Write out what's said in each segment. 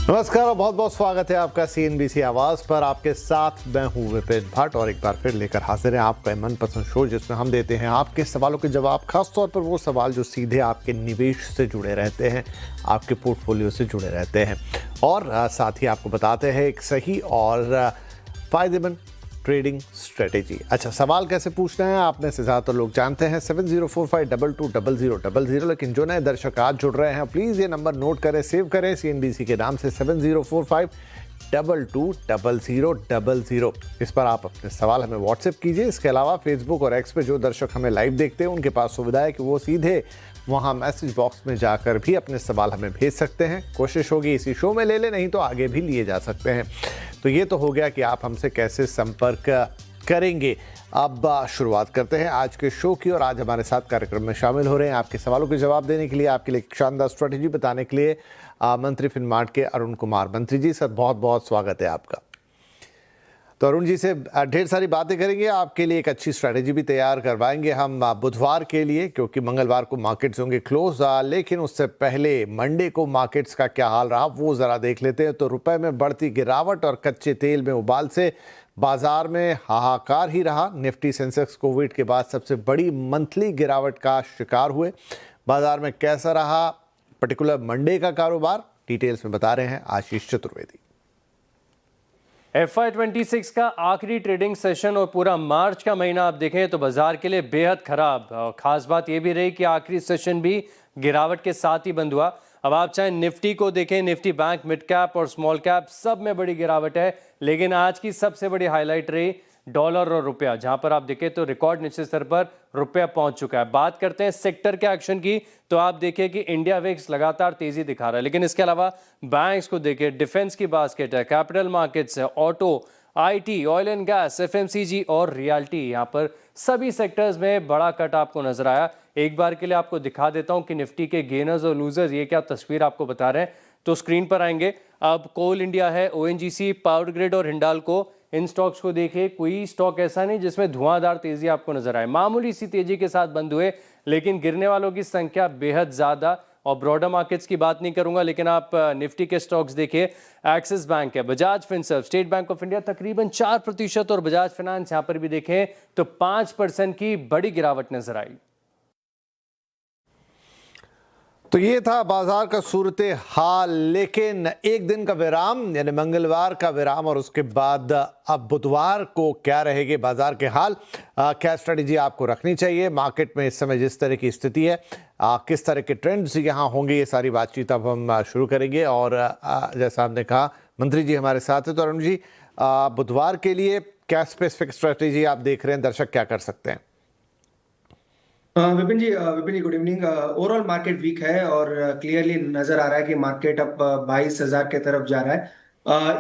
नमस्कार और बहुत बहुत स्वागत है आपका सीएनबीसी आवाज पर। आपके साथ मैं हूं विपिन भट्ट और एक बार फिर लेकर हाजिर है आपका मनपसंद शो, जिसमें हम देते हैं आपके सवालों के जवाब, खासतौर पर वो सवाल जो सीधे आपके निवेश से जुड़े रहते हैं, आपके पोर्टफोलियो से जुड़े रहते हैं, और साथ ही आपको बताते हैं एक सही और फायदेमंद ट्रेडिंग स्ट्रेटेजी। अच्छा, सवाल कैसे पूछना है आप में से ज़्यादातर लोग जानते हैं, 7045220000, लेकिन जो नए दर्शक आज जुड़ रहे हैं प्लीज़ ये नंबर नोट करें, सेव करें सीएनबीसी के नाम से 7045220000। इस पर आप अपने सवाल हमें व्हाट्सएप कीजिए। इसके अलावा फेसबुक और एक्स पे जो दर्शक हमें लाइव देखते हैं उनके पास सुविधा है कि वो सीधे वहाँ मैसेज बॉक्स में जाकर भी अपने सवाल हमें भेज सकते हैं। कोशिश होगी इसी शो में ले लें, नहीं तो आगे भी लिए जा सकते हैं। तो ये तो हो गया कि आप हमसे कैसे संपर्क करेंगे। अब शुरुआत करते हैं आज के शो की, और आज हमारे साथ कार्यक्रम में शामिल हो रहे हैं आपके सवालों के जवाब देने के लिए, आपके लिए शानदार स्ट्रेटेजी बताने के लिए मंत्री फिनमार्ट के अरुण कुमार। मंत्री जी, सर बहुत बहुत स्वागत है आपका। तो अरुण जी से ढेर सारी बातें करेंगे, आपके लिए एक अच्छी स्ट्रैटेजी भी तैयार करवाएंगे हम बुधवार के लिए, क्योंकि मंगलवार को मार्केट्स होंगे क्लोज। लेकिन उससे पहले मंडे को मार्केट्स का क्या हाल रहा वो ज़रा देख लेते हैं। तो रुपए में बढ़ती गिरावट और कच्चे तेल में उबाल से बाजार में हाहाकार ही रहा। निफ्टी सेंसेक्स कोविड के बाद सबसे बड़ी मंथली गिरावट का शिकार हुए। बाजार में कैसा रहा पर्टिकुलर मंडे का कारोबार, डिटेल्स में बता रहे हैं आशीष चतुर्वेदी। FY26 का आखिरी ट्रेडिंग सेशन और पूरा मार्च का महीना आप देखें तो बाजार के लिए बेहद खराब। खास बात यह भी रही कि आखिरी सेशन भी गिरावट के साथ ही बंद हुआ। अब आप चाहे निफ्टी को देखें, निफ्टी बैंक, मिड कैप और स्मॉल कैप सब में बड़ी गिरावट है। लेकिन आज की सबसे बड़ी हाईलाइट रही डॉलर और रुपया, जहां पर आप देखें तो रिकॉर्ड निचले स्तर पर रुपया पहुंच चुका है। बात करते हैं सेक्टर के एक्शन की, तो आप देखिए कि इंडिया विक्स लगातार तेजी दिखा रहा है। लेकिन इसके अलावा बैंक्स को देखिए, डिफेंस की बास्केट है, कैपिटल मार्केट्स है, auto, IT, oil and gas, FMCG और रियल्टी, यहाँ पर सभी सेक्टर्स में बड़ा कट आपको नजर आया। एक बार के लिए आपको दिखा देता हूं कि निफ्टी के गेनर्स और लूजर्स ये क्या तस्वीर आपको बता रहे हैं। तो स्क्रीन पर आएंगे। अब कोल इंडिया है, ओएनजीसी, पावर ग्रिड और हिंडाल्को, इन स्टॉक्स को देखिए, कोई स्टॉक ऐसा नहीं जिसमें धुआंधार तेजी आपको नजर आए। मामूली सी तेजी के साथ बंद हुए, लेकिन गिरने वालों की संख्या बेहद ज्यादा। और ब्रॉडर मार्केट्स की बात नहीं करूंगा, लेकिन आप निफ्टी के स्टॉक्स देखिए, एक्सिस बैंक है, Bajaj Finserv, state bank of India तकरीबन 4% और बजाज फाइनेंस यहां पर भी देखें तो 5% की बड़ी गिरावट नजर आई। तो ये था बाजार का सूरत हाल। लेकिन एक दिन का विराम, यानी मंगलवार का विराम, और उसके बाद अब बुधवार को क्या रहेंगे बाजार के हाल, क्या स्ट्रेटेजी आपको रखनी चाहिए मार्केट में इस समय जिस तरह की स्थिति है, किस तरह के ट्रेंड्स यहाँ होंगे, ये सारी बातचीत अब हम शुरू करेंगे। और जैसा आपने कहा मंत्री जी हमारे साथ है, तो अरुण जी बुधवार के लिए क्या स्पेसिफिक स्ट्रेटेजी आप देख रहे हैं, दर्शक क्या कर सकते हैं? Vipin ji good evening. Overall market weak है और क्लियरली नजर आ रहा है कि मार्केट अब 22,000 के तरफ जा रहा है।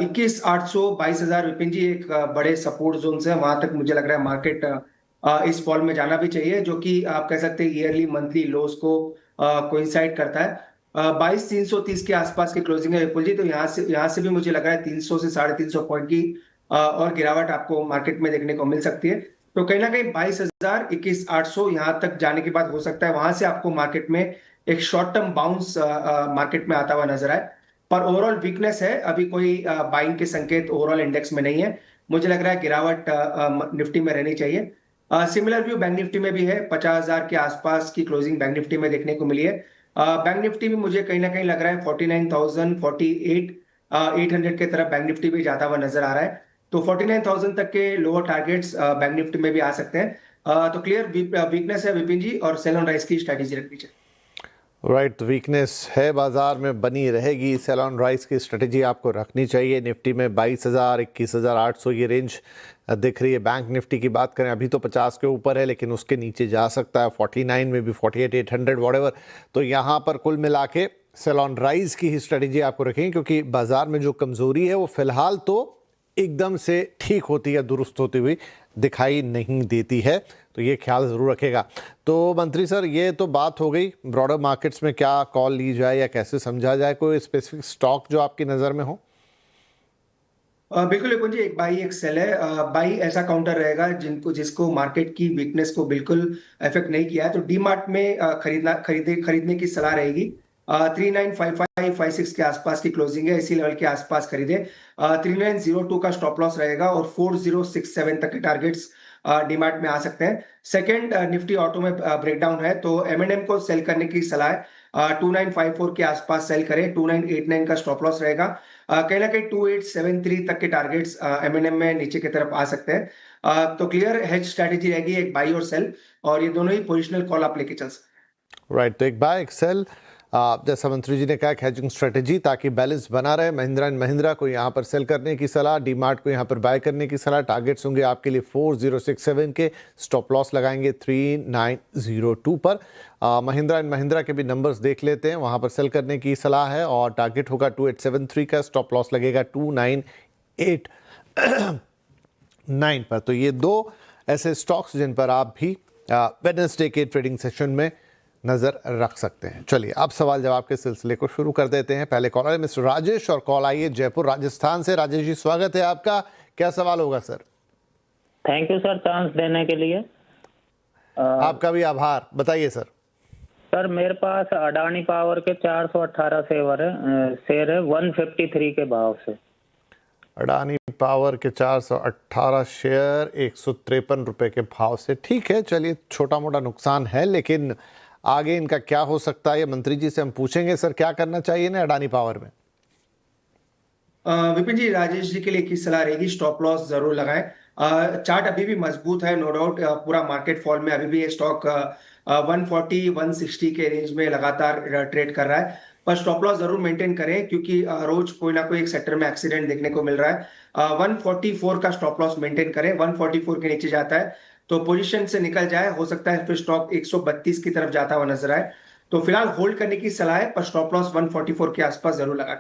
21,800 22,000 विपिन जी एक बड़े सपोर्ट जोन से, वहां तक मुझे लग रहा है मार्केट इस फॉल में जाना भी चाहिए, जो कि आप कह सकते हैं ईयरली मंथली लोस को कोइंसाइड करता है। 22,330 के आसपास की क्लोजिंग है विपुल जी। तो यहाँ से भी मुझे लग रहा है 300 से 350 पॉइंट की और गिरावट आपको मार्केट में देखने को मिल सकती है। तो कहीं ना कहीं 22,000 21,800 यहां तक जाने के बाद हो सकता है वहां से आपको मार्केट में एक शॉर्ट टर्म बाउंस मार्केट में आता हुआ नजर आए। पर ओवरऑल वीकनेस है, अभी कोई बाइंग के संकेत ओवरऑल इंडेक्स में नहीं है। मुझे लग रहा है गिरावट निफ्टी में रहनी चाहिए। सिमिलर व्यू बैंक निफ्टी में भी है, 50,000 के आसपास की क्लोजिंग बैंक निफ्टी में देखने को मिली है। बैंक निफ्टी भी मुझे कहीं ना कहीं लग रहा है 49,000 48,800 के तरफ बैंक निफ्टी भी जाता हुआ नजर आ रहा है। तो 49,000 तक के लोअर टारगेट्स बैंक निफ्टी में भी आ सकते हैं। तो क्लियर वीकनेस है विपिन जी, और सेल ऑन राइज की स्ट्रेटेजी रखनी चाहिए। राइट, वीकनेस है बाजार में, बनी रहेगी, सेल ऑन राइज की स्ट्रेटेजी आपको रखनी चाहिए। निफ्टी में 22,000 21,800 ये रेंज दिख रही है। बैंक निफ्टी की बात करें अभी तो 50 के ऊपर है, लेकिन उसके नीचे जा सकता है, 49 में भी, 48,800 व्हाटएवर। तो यहाँ पर कुल मिला के सेल ऑन राइज की ही स्ट्रेटेजी आपको रखेंगे, क्योंकि बाजार में जो कमजोरी है वो फिलहाल तो एकदम से ठीक होती है, दुरुस्त होती हुई दिखाई नहीं देती है। तो ये ख्याल ज़रूर रखेगा। तो मंत्री सर, ये तो बात हो गई ब्रॉडर मार्केट्स में क्या कॉल ली जाए या कैसे समझा जाए, कोई स्पेसिफिक स्टॉक जो आपकी नज़र में हो? बिल्कुल विपुल जी, एक बाई एक सेल है। बाई ऐसा काउंटर रहेगा जिसको मार्केट की वीकनेस को बिल्कुल इफेक्ट नहीं किया है, तो डी मार्ट में खरीदने की सलाह रहेगी। 395556 के आसपास की क्लोजिंग है, इसी लेवल के आसपास खरीदे। 3902 का स्टॉप लॉस रहेगा और 4067 तक के टारगेट्स डीमैट में आ सकते हैं। सेकंड, निफ्टी ऑटो में ब्रेकडाउन है, तो M&M को सेल करने की सलाह है। 2954 के आसपास सेल करें, 2989 का स्टॉप लॉस रहेगा। कहीं ना कहीं 2873 तक के टारगेट्स M&M में नीचे की तरफ आ सकते हैं। तो क्लियर हेज स्ट्रेटेजी रहेगी, एक बाई और सेल, और ये दोनों ही पोजिशनल कॉल आप लेके चल सकते। राइट, तो एक बाय, एक सेल, जैसा मंत्री जी ने कहा, हेजिंग स्ट्रेटेजी ताकि बैलेंस बना रहे। महिंद्रा एंड महिंद्रा को यहाँ पर सेल करने की सलाह, डीमार्ट को यहाँ पर बाय करने की सलाह। टारगेट्स होंगे आपके लिए 4067 के, स्टॉप लॉस लगाएंगे 3902 पर। महिंद्रा एंड महिंद्रा के भी नंबर्स देख लेते हैं, वहाँ पर सेल करने की सलाह है और टारगेट होगा 2873 का, स्टॉप लॉस लगेगा 2989 पर। तो ये दो ऐसे स्टॉक्स जिन पर आप भी वेडनेसडे के ट्रेडिंग सेशन में नजर रख सकते हैं। चलिए अब सवाल जवाब के सिलसिले को शुरू कर देते हैं। पहले कॉलर है मिस्टर राजेश और कॉल आई है जयपुर राजस्थान से। राजेश जी, स्वागत है आपका। क्या सवाल होगा sir? Thank you sir chance देने के लिए। आपका भी आभार, बताइए सर। सर मेरे पास अडानी पावर के 418 शेयर है 153 के भाव से। अडानी पावर के 418 शेयर 153 रुपए के भाव से, ठीक है। चलिए, छोटा मोटा नुकसान है, लेकिन आगे इनका क्या हो सकता है ये मंत्री जी से हम पूछेंगे। सर, क्या करना चाहिए ना अडानी पावर में? विपिन जी, राजेश जी के लिए की सलाह रहेगी, स्टॉप लॉस जरूर लगाएं। चार्ट अभी भी मजबूत है, नो डाउट। पूरा मार्केट फॉल में अभी भी ये स्टॉक 140 160 के रेंज में लगातार ट्रेड कर रहा है, पर स्टॉप लॉस जरूर मेंटेन करें, क्योंकि रोज कोई ना कोई एक सेक्टर में एक्सीडेंट देखने को मिल रहा है। 144 का स्टॉप लॉस मेंटेन करें। 144 के नीचे जाता है तो पोजीशन से निकल जाए, हो सकता है फिर स्टॉक 132 की तरफ जाता हुआ नजर आए। तो फिलहाल होल्ड करने की सलाह है, पर स्टॉप लॉस 144 के आसपास जरूर लगा।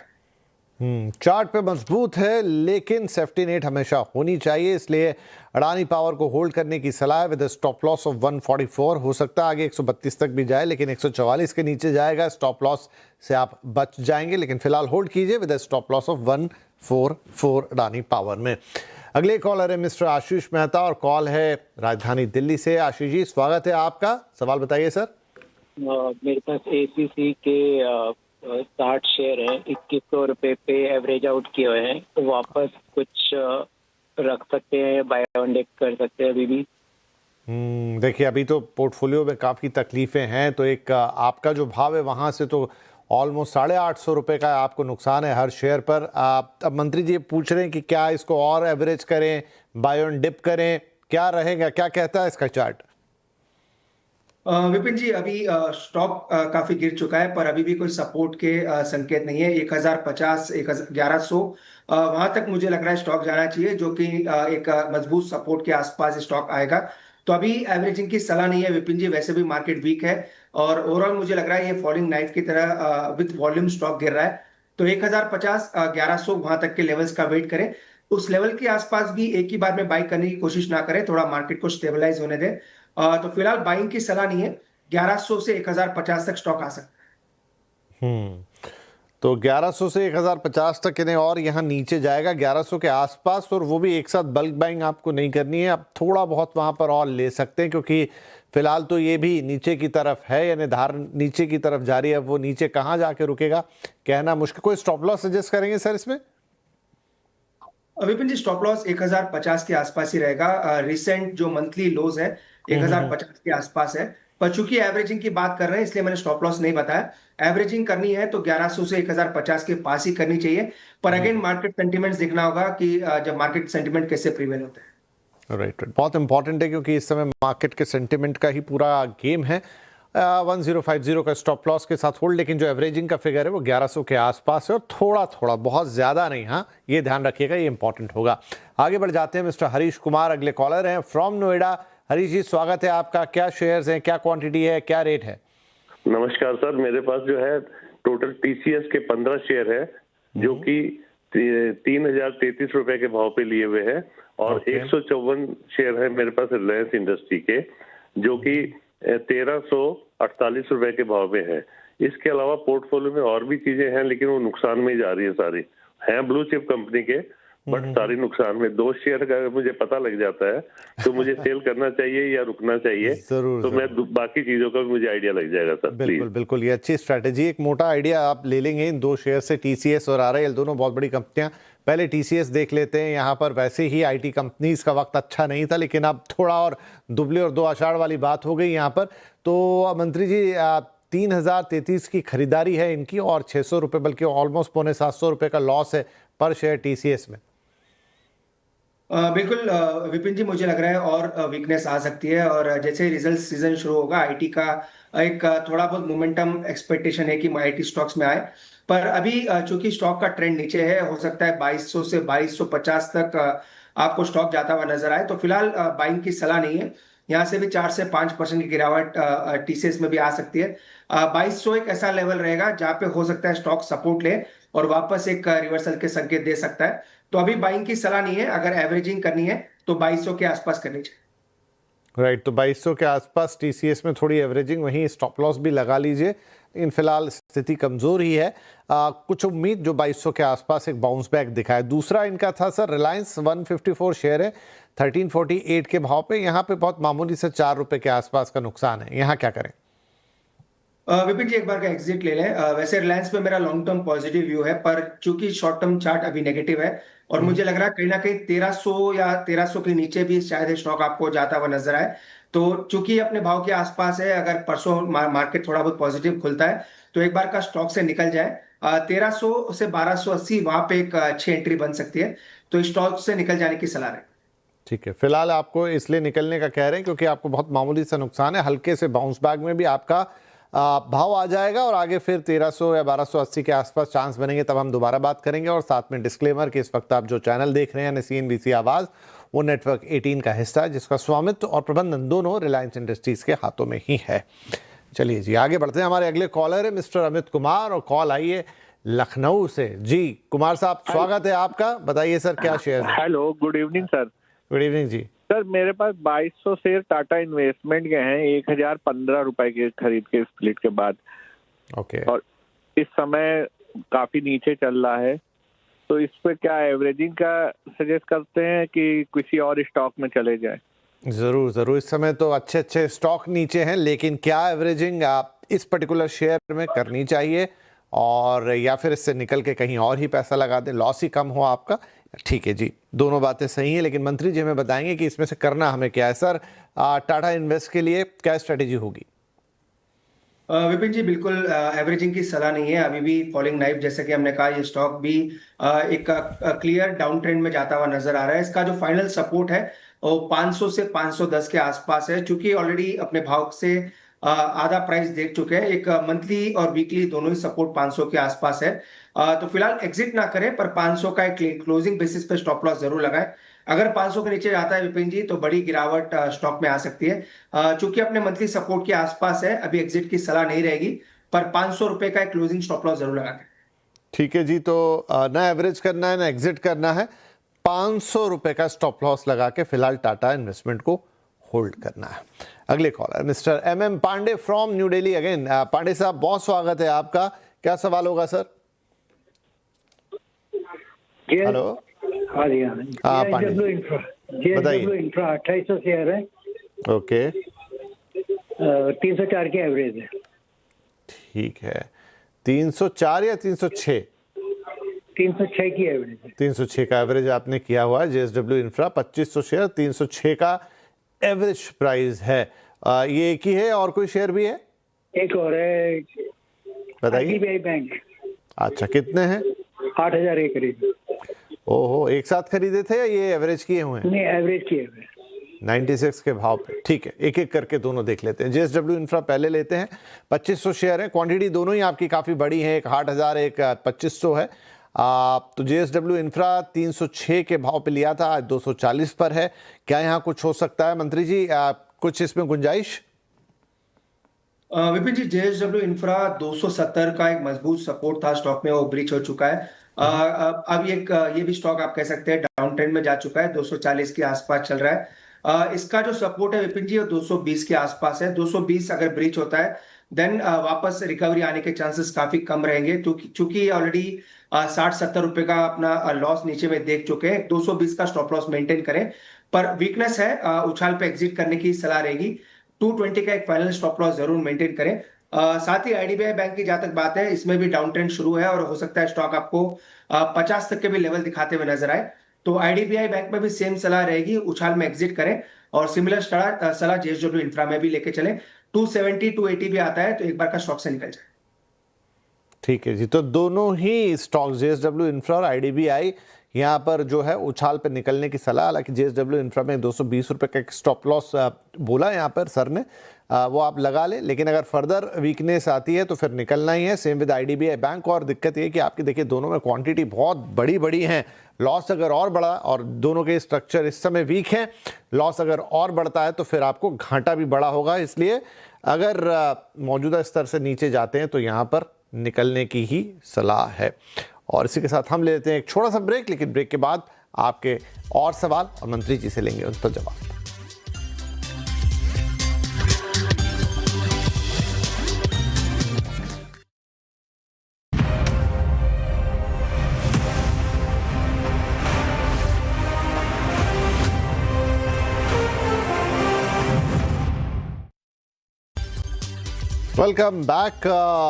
चार्ट पे मजबूत है, लेकिन सेफ्टी नेट हमेशा होनी चाहिए, इसलिए अडानी पावर को होल्ड करने की सलाह है विद स्टॉप लॉस ऑफ 144। हो सकता है आगे 132 तक भी जाए, लेकिन 144 के नीचे जाएगा, स्टॉप लॉस से आप बच जाएंगे। लेकिन फिलहाल होल्ड कीजिए with stop loss of 144 Adani power में। अगले कॉलर है मिस्टर आशीष मेहता और कॉल है राजधानी दिल्ली से। आशीष जी, स्वागत है आपका। सवाल बताइए सर। मेरे पास ACC के 60 शेयर हैं, 2100 रुपए पे एवरेज आउट किए हुए हैं, तो वापस कुछ रख सकते हैं, बाय ऑन डिप कर सकते हैं अभी भी? देखिए, अभी तो पोर्टफोलियो में काफ़ी तकलीफें हैं, तो एक आपका जो भाव है वहाँ से तो ऑलमोस्ट 850 रुपये का आपको नुकसान है हर शेयर पर। अब मंत्री जी पूछ रहे हैं कि क्या इसको और एवरेज करें, बाय ऑन डिप करें, क्या रहेगा, क्या कहता है इसका चार्ट? विपिन जी, अभी स्टॉक काफी गिर चुका है, पर अभी भी कोई सपोर्ट के संकेत नहीं है। 1050 1100 वहां तक मुझे लग रहा है स्टॉक जाना चाहिए, जो कि एक मजबूत सपोर्ट के आसपास स्टॉक आएगा। तो अभी एवरेजिंग की सलाह नहीं है विपिन जी, वैसे भी मार्केट वीक है और ओवरऑल मुझे लग रहा है ये फॉलिंग नाइफ की तरह विद वॉल्यूम स्टॉक गिर रहा है। तो 1050 1100 वहां तक के लेवल्स का वेट करें। उस लेवल के आसपास भी एक ही बार में बाई करने की कोशिश ना करें, थोड़ा मार्केट को स्टेबलाइज होने दें। तो फिलहाल बाइंग की सलाह नहीं है। 1100 से 1050 तक स्टॉक आ सकता है। तो 1100 से 1050 तक इन्हें, और यहाँ नीचे जाएगा 1100 के आसपास, और वो भी एक साथ बल्क बाइंग आपको नहीं करनी है। आप थोड़ा बहुत वहाँ पर और ले सकते हैं, क्योंकि फिलहाल तो ये भी नीचे की तरफ है, यानी धार नीचे की तरफ जा रही है। वो नीचे कहाँ जाके रुकेगा कहना मुश्किल। कोई स्टॉप लॉस सजेस्ट करेंगे सर इसमें? विपिन जी, स्टॉप लॉस 1050 के आसपास ही रहेगा। रिसेंट जो मंथली लोज है 1050 के आसपास है, पर चूंकि एवरेजिंग की बात कर रहे हैं इसलिए मैंने स्टॉप लॉस नहीं बताया। एवरेजिंग करनी है तो 1100 से 1050 के पास ही करनी चाहिए, पर अगेन मार्केट सेंटिमेंट्स देखना होगा कि जब मार्केट सेंटिमेंट कैसे प्रिवेल होते हैं। राइट, बहुत इंपॉर्टेंट है, क्योंकि इस समय मार्केट के सेंटिमेंट का ही पूरा गेम है। 1050 का स्टॉप लॉस के साथ होल्ड, लेकिन जो एवरेजिंग का फिगर है वो 1100 के आसपास है, और थोड़ा थोड़ा, बहुत ज़्यादा नहीं। हाँ, ये ध्यान रखिएगा, ये इंपॉर्टेंट होगा। आगे बढ़ जाते हैं, मिस्टर हरीश कुमार अगले कॉलर हैं फ्रॉम नोएडा। हरीश जी, स्वागत है आपका। क्या शेयर्स हैं, क्या क्वांटिटी है, क्या रेट है? नमस्कार सर, मेरे पास जो है टोटल TCS के 15 शेयर है, जो कि 3033 रुपए के भाव पे लिए हुए हैं, और 154 शेयर है मेरे पास रिलायंस इंडस्ट्री के, जो कि 1348 रुपए के भाव में है। इसके अलावा पोर्टफोलियो में और भी चीजें हैं, लेकिन वो नुकसान में ही जा रही है सारी। हैं ब्लू चिप कंपनी के, बट सारी नुकसान में 2 शेयर का मुझे पता लग जाता है तो मुझे सेल करना चाहिए या रुकना चाहिए, जरूर तो मैं बाकी चीजों का भी मुझे आइडिया लग जाएगा सर। बिल्कुल बिल्कुल, ये अच्छी स्ट्रैटेजी, एक मोटा आइडिया आप ले लेंगे इन 2 शेयर से, टीसीएस और आरआईएल, दोनों बहुत बड़ी कंपनियां। पहले टीसीएस देख लेते हैं। यहाँ पर वैसे ही आईटी कंपनीज का वक्त अच्छा नहीं था, लेकिन अब थोड़ा और दुबले और 2 आषाढ़ वाली बात हो गई यहाँ पर। तो मंत्री जी 3033 की खरीदारी है इनकी और 600 रुपये, बल्कि ऑलमोस्ट पौने 700 रुपये का लॉस है पर शेयर टीसीएस में। बिल्कुल विपिन जी, मुझे लग रहा है और वीकनेस आ सकती है, और जैसे रिजल्ट सीजन शुरू होगा आईटी का एक थोड़ा बहुत मोमेंटम एक्सपेक्टेशन है कि आईटी स्टॉक्स में आए। पर अभी चूंकि स्टॉक का ट्रेंड नीचे है, हो सकता है 2200 से 2250 तक आपको स्टॉक जाता हुआ नजर आए, तो फिलहाल बाइंग की सलाह नहीं है। यहाँ से भी 4 से 5% की गिरावट टीसीएस में भी आ सकती है। 2200 एक ऐसा लेवल रहेगा जहां पे हो सकता है स्टॉक सपोर्ट ले और वापस एक रिवर्सल के संकेत दे सकता है। तो अभी बाइंग की सलाह नहीं है, अगर एवरेजिंग करनी है तो 2200 के आसपास करनी चाहिए। राइट, तो 2200 के आसपास टीसीएस में थोड़ी एवरेजिंग, वहीं स्टॉप लॉस भी लगा लीजिए, लेकिन फिलहाल स्थिति कमजोर ही है। कुछ उम्मीद जो 2200 के आसपास एक बाउंस बैक दिखाए। दूसरा इनका था सर रिलायंस, 154 शेयर है, 1348 के भाव पे, यहाँ पे बहुत मामूली से 4 रुपए के आसपास का नुकसान है, यहाँ क्या करें? विपिन जी, एक बार का एग्जिट ले लें। वैसे रिलायंस पे मेरा लॉन्ग टर्म पॉजिटिव व्यू है, पर चूंकि शॉर्ट टर्म चार्ट अभी नेगेटिव है और मुझे लग रहा है कहीं ना कहीं 1300 या 1300 के नीचे भी शायद स्टॉक आपको जाता हुआ नजर आए। तो चूंकि अपने भाव के आसपास है, अगर परसों मार्केट थोड़ा बहुत पॉजिटिव खुलता है तो एक बार का स्टॉक से निकल जाए। 1300 से 1280 वहां पे एक अच्छी एंट्री बन सकती है, तो स्टॉक से निकल जाने की सलाह है। ठीक है, फिलहाल आपको इसलिए निकलने का कह रहे हैं क्योंकि आपको बहुत मामूली सा नुकसान है, हल्के से बाउंस बैक में भी आपका भाव आ जाएगा और आगे फिर 1300 या 1280 के आसपास चांस बनेंगे, तब हम दोबारा बात करेंगे। और साथ में डिस्क्लेमर कि इस वक्त आप जो चैनल देख रहे हैं CNBC आवाज़, वो नेटवर्क 18 का हिस्सा है, जिसका स्वामित्व और प्रबंधन दोनों रिलायंस इंडस्ट्रीज के हाथों में ही है। चलिए जी, आगे बढ़ते हैं। हमारे अगले कॉलर है मिस्टर अमित कुमार और कॉल आई है लखनऊ से। जी कुमार साहब, स्वागत है आपका, बताइए सर क्या शेयर है? Hello, good evening sir. Good evening जी। सर मेरे पास 2200 शेयर टाटा इन्वेस्टमेंट के हैं, 1015 रुपए के खरीद के स्प्लिट के बाद। ओके। और इस समय काफी नीचे चल रहा है, तो इस पे क्या एवरेजिंग का सजेस्ट करते हैं कि किसी और स्टॉक में चले जाए? जरूर जरूर, इस समय तो अच्छे अच्छे स्टॉक नीचे हैं, लेकिन क्या एवरेजिंग आप इस पर्टिकुलर शेयर में करनी चाहिए और या फिर इससे निकल के कहीं और ही पैसा लगा दें, लॉस ही कम हो आपका? ठीक है जी, दोनों बातें सही हैं, लेकिन मंत्री जी हमें बताएंगे कि इसमें से करना हमें क्या है। सर टाटा इन्वेस्ट के लिए क्या स्ट्रेटेजी होगी? विपिन जी, बिल्कुल एवरेजिंग की सलाह नहीं है। अभी भी फॉलिंग नाइफ, जैसे कि हमने कहा, ये स्टॉक भी एक क्लियर डाउन ट्रेंड में जाता हुआ नजर आ रहा है। इसका जो फाइनल सपोर्ट है वो 500 से 510 के आसपास है, चूंकि ऑलरेडी अपने भाव से आधा प्राइस देख चुके हैं। एक मंथली और वीकली दोनों ही सपोर्ट 500 के आसपास है। तो फिलहाल एग्जिट ना करें, पर 500 का एक क्लोजिंग बेसिस पे स्टॉप लॉस जरूर लगाएं। अगर 500 के नीचे जाता है विपिन जी, तो बड़ी गिरावट स्टॉक में आ सकती है। चूंकि अपने मंथली सपोर्ट के आसपास है, अभी एग्जिट की सलाह नहीं रहेगी, पर 500 रुपए का एक क्लोजिंग स्टॉप लॉस जरूर लगाएं। ठीक है जी, तो ना एवरेज करना है ना एग्जिट करना है, 500 रुपए का स्टॉप लॉस लगा के फिलहाल टाटा इन्वेस्टमेंट को होल्ड करना है। अगले caller mister MM Pandey from New Delhi again. Pandey साहब, बहुत स्वागत है आपका, क्या सवाल होगा सर? हेलो। हाँ जी, हाँ। पांडे JSW इंफ्रा 2800 शेयर है। ओके, 304 की एवरेज है। ठीक है, 304 या 306? 306 की एवरेज है। 306 का एवरेज आपने किया हुआ है। JSW इंफ्रा 2500 शेयर, 306 का एवरेज प्राइस है। ये एक ही है और कोई शेयर भी है? एक और है, बताइए। RBI bank. अच्छा, कितने हैं? 8000 एक खरीद। ओहो, एक साथ खरीदे थे या ये एवरेज किए हुए हैं? नहीं, एवरेज की एवरेज 96 के भाव पे। ठीक है, एक एक करके दोनों देख लेते हैं। JSW इंफ्रा पहले लेते हैं, 2500 शेयर है, क्वांटिटी दोनों ही आपकी काफ़ी बड़ी है, एक 8000 एक 2500 है। तो JSW इंफ्रा 306 के भाव पे लिया था, आज 240 पर है। क्या यहाँ कुछ हो सकता है मंत्री जी, कुछ इसमें गुंजाइश? विपिन जी, JSW इंफ्रा 270 का एक मजबूत सपोर्ट था स्टॉक में, वो ब्रीच हो चुका है। अब ये भी स्टॉक आप कह सकते हैं डाउन ट्रेंड में जा चुका है, 240 के आसपास चल रहा है। इसका जो सपोर्ट है विपिन जी, वो 220 के आसपास है। 220 अगर ब्रीच होता है देन वापस रिकवरी आने के चांसेस काफी कम रहेंगे, क्योंकि ऑलरेडी 60-70 रुपए का अपना लॉस नीचे में देख चुके हैं। 220 का स्टॉप लॉस मेंटेन करें, पर वीकनेस है, उछाल पे एग्जिट करने की सलाह रहेगी। 220 का एक फाइनल स्टॉप लॉस जरूर मेंटेन करें। साथ ही आईडीबीआई बैंक की जहां तक बात है, इसमें भी डाउन ट्रेंड शुरू है और हो सकता है स्टॉक आपको 50 तक के भी लेवल दिखाते हुए नजर आए। तो आईडीबीआई बैंक में भी सेम सलाह रहेगी, उछाल में एग्जिट करें और सिमिलर सलाह जेएसडब्ल्यू इंफ्रा में भी लेके चले। 270 280 भी आता है तो एक बार का स्टॉक से निकल जाए। ठीक है जी, तो दोनों ही स्टॉक जेएसडब्ल्यू इंफ्रा और आईडीबीआई यहाँ पर जो है उछाल पर निकलने की सलाह। हालांकि जेएसडब्ल्यू इंफ्रा में 220 रुपए का एक स्टॉप लॉस बोला यहाँ पर सर ने, वो आप लगा लें, लेकिन अगर फर्दर वीकनेस आती है तो फिर निकलना ही है। Same with IDBI bank. और दिक्कत ये है कि आपकी देखिए दोनों में क्वांटिटी बहुत बड़ी बड़ी हैं, लॉस अगर और बढ़ा, और दोनों के स्ट्रक्चर इस समय वीक हैं, लॉस अगर और बढ़ता है तो फिर आपको घाटा भी बड़ा होगा। इसलिए अगर मौजूदा स्तर से नीचे जाते हैं तो यहाँ पर निकलने की ही सलाह है। और इसी के साथ हम ले लेते हैं एक छोटा सा ब्रेक, लेकिन ब्रेक के बाद आपके और सवाल और मंत्री जी से लेंगे उन पर जवाब। Welcome back.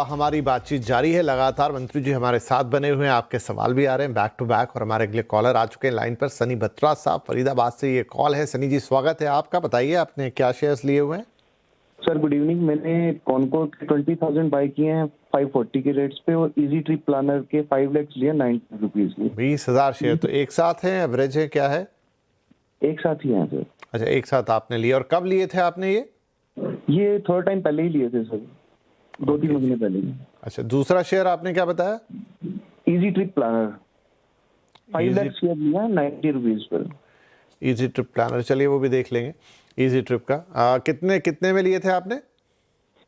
हमारी बातचीत जारी है लगातार। मंत्री जी हमारे साथ बने हुए हैं, आपके सवाल भी आ रहे हैं बैक टू बैक, और हमारे अगले कॉलर आ चुके हैं लाइन पर। सनी बत्रा साहब फरीदाबाद से ये कॉल है। सनी जी स्वागत है आपका, बताइए आपने क्या शेयर्स लिए हुए हैं? Sir good evening. मैंने कॉनकोर के 20,000 बाई किए हैं 540 के रेट्स पे, और इजी ट्रिप प्लानर के 5 लाख लिए 90 रुपीज में। 20,000 शेयर तो एक साथ हैं, एवरेज है क्या है? एक साथ ही हैं सर। अच्छा, एक साथ आपने लिए। और कब लिए थे आपने ये थर्ड टाइम पहले ही लिए थे सर, 2-3 महीने पहले ही। अच्छा, दूसरा शेयर आपने क्या बताया? Easy trip planner 5 lakh share लिया 90 rupees per. Easy trip planner, चलिए वो भी देख लेंगे। इजी ट्रिप का कितने में लिए थे आपने?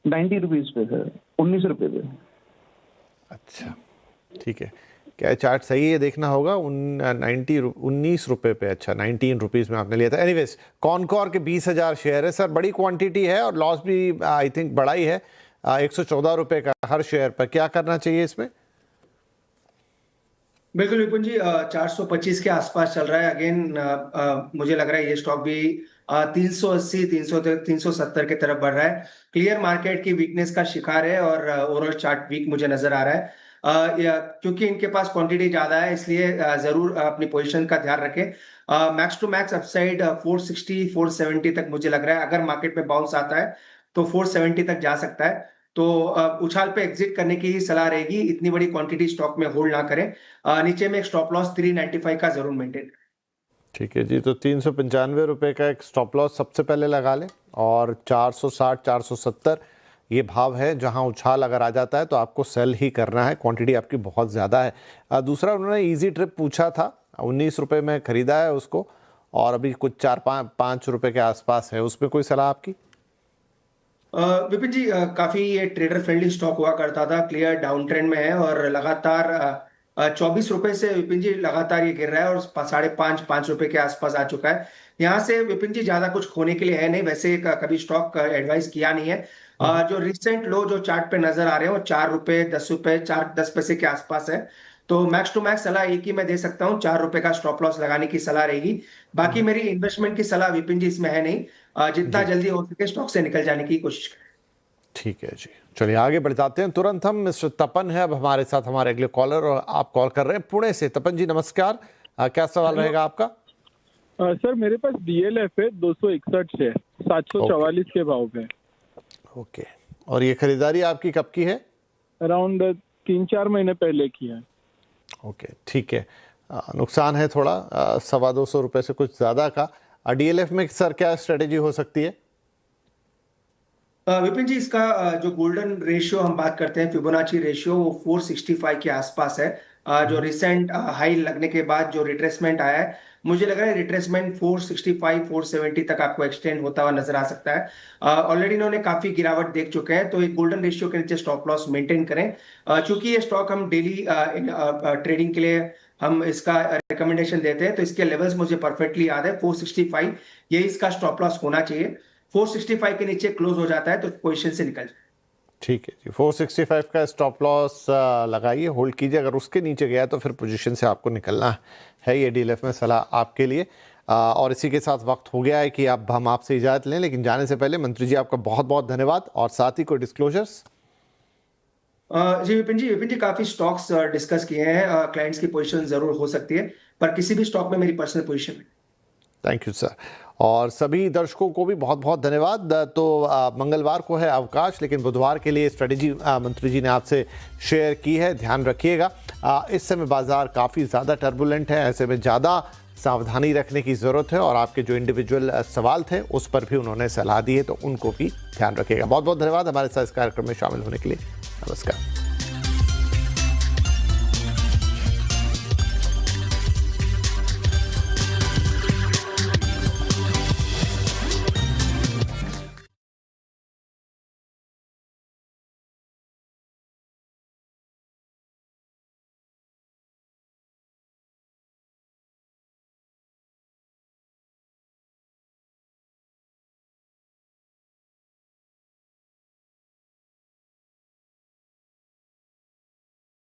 90 रुपीज पे सर, 19 रुपए पे। अच्छा ठीक है, क्या चार्ट सही है? देखना होगा। 19 रुपए पे। अच्छा, 19 रुपीज़ में आपने लिया था। एनीवेज, कॉनकोर के 20,000 शेयर है सर, बड़ी क्वांटिटी है और लॉस भी आई थिंक बड़ा ही है, 114 रुपए का हर शेयर पर। क्या करना चाहिए इसमें? बिल्कुल विपुल जी, 425 के आसपास चल रहा है। अगेन मुझे लग रहा है ये स्टॉक भी 380 370 के तरफ बढ़ रहा है। क्लियर मार्केट की वीकनेस का शिकार है और ओवरऑल चार्ट वीक मुझे नजर आ रहा है। क्योंकि इनके पास क्वांटिटी ज्यादा है, इसलिए जरूर अपनी पोजीशन का ध्यान रखें। मैक्स टू मैक्स अपसाइड 460 470 तक मुझे लग रहा है। अगर मार्केट में बाउंस आता है तो 470 तक जा सकता है। तो उछाल पे एग्जिट करने की ही सलाह रहेगी। इतनी बड़ी क्वांटिटी स्टॉक में होल्ड ना करें। नीचे में एक स्टॉप लॉस 395 का जरूर मेंटेन करें। ठीक है जी, तो 395 रुपए का एक स्टॉप लॉस सबसे पहले लगा लें, और 460 470 ये भाव है जहां उछाल अगर आ जाता है तो आपको सेल ही करना है। क्वांटिटी आपकी बहुत ज़्यादा है। दूसरा उन्होंने इजी ट्रिप पूछा था, 19 रुपए में खरीदा है उसको, और अभी कुछ 4-5 रुपए के आसपास है। उसमें कोई सलाह आपकी? विपिन जी, काफी ये ट्रेडर फ्रेंडली स्टॉक हुआ करता था, क्लियर डाउन ट्रेंड में है और लगातार 24 रुपए से विपिन जी लगातार ये गिर रहा है और 5.5 रुपए के आसपास आ चुका है। यहाँ से विपिन जी ज्यादा कुछ खोने के लिए है नहीं। वैसे कभी स्टॉक एडवाइस किया नहीं है। जो रिसेंट लो जो चार्ट पे नजर आ रहे हैं वो 4 रुपए 10 रुपए 4-10 पैसे के आसपास है। तो मैक्स टू मैक्स सलाह एक ही मैं दे सकता हूँ, 4 रुपए का स्टॉप लॉस लगाने की सलाह रहेगी। बाकी मेरी इन्वेस्टमेंट की सलाह विपिन जी इसमें है नहीं। जितना जल्दी हो सके स्टॉक से निकल जाने की कोशिश करें। ठीक है जी, चलिए आगे बढ़ जाते हैं। तुरंत हम मिस्टर तपन है अब हमारे साथ, हमारे अगले कॉलर, और आप कॉल कर रहे हैं पुणे से। तपन जी नमस्कार, क्या सवाल रहेगा आपका? सर मेरे पास DLF है 261 शेयर 744 के भाव पे। ओके, और ये खरीदारी आपकी कब की है? अराउंड 3-4 महीने पहले की है। ओके ठीक है, नुकसान है थोड़ा 225 रुपये से कुछ ज़्यादा का। DLF में सर क्या स्ट्रेटेजी हो सकती है? विपिन जी, इसका जो गोल्डन रेशियो हम बात करते हैं, फिबोनाची रेशियो, वो 465 के आसपास है। जो रिसेंट हाई लगने के बाद जो रिट्रेसमेंट आया है, मुझे लग रहा है रिट्रेसमेंट 465 470 तक आपको एक्सटेंड होता हुआ नजर आ सकता है। ऑलरेडी इन्होंने काफी गिरावट देख चुके हैं, तो एक गोल्डन रेशियो के नीचे स्टॉप लॉस मेंटेन करें। चूंकि ये स्टॉक हम डेली ट्रेडिंग के लिए हम इसका रिकमेंडेशन देते हैं, तो इसके लेवल्स मुझे परफेक्टली याद है। 465 ये इसका स्टॉप लॉस होना चाहिए। 465 के नीचे क्लोज हो जाता है तो पोजीशन से निकल जाए। ठीक है जी, 465 का स्टॉप लॉस लगाइए, होल्ड कीजिए। अगर उसके नीचे गया तो फिर पोजीशन से आपको निकलना है। ये डीएलएफ में सलाह आपके लिए। और इसी के साथ वक्त हो गया है कि अब हम आपसे इजाज़त लें, लेकिन जाने से पहले मंत्री जी आपका बहुत बहुत धन्यवाद। और साथ ही कोई डिस्क्लोजर्स? जी विपिन जी काफी स्टॉक्स डिस्कस किए हैं। क्लाइंट्स की पोजीशन जरूर हो सकती है, पर किसी भी स्टॉक में मेरी पर्सनल पोजीशन है। Thank you sir. और सभी दर्शकों को भी बहुत बहुत धन्यवाद। तो मंगलवार को है अवकाश, लेकिन बुधवार के लिए स्ट्रेटेजी मंत्री जी ने आपसे शेयर की है, ध्यान रखिएगा। इस समय बाजार काफ़ी ज़्यादा टर्बुलेंट है, ऐसे में ज़्यादा सावधानी रखने की ज़रूरत है। और आपके जो इंडिविजुअल सवाल थे उस पर भी उन्होंने सलाह दी है, तो उनको भी ध्यान रखिएगा। बहुत बहुत धन्यवाद हमारे साथ इस कार्यक्रम में शामिल होने के लिए। नमस्कार।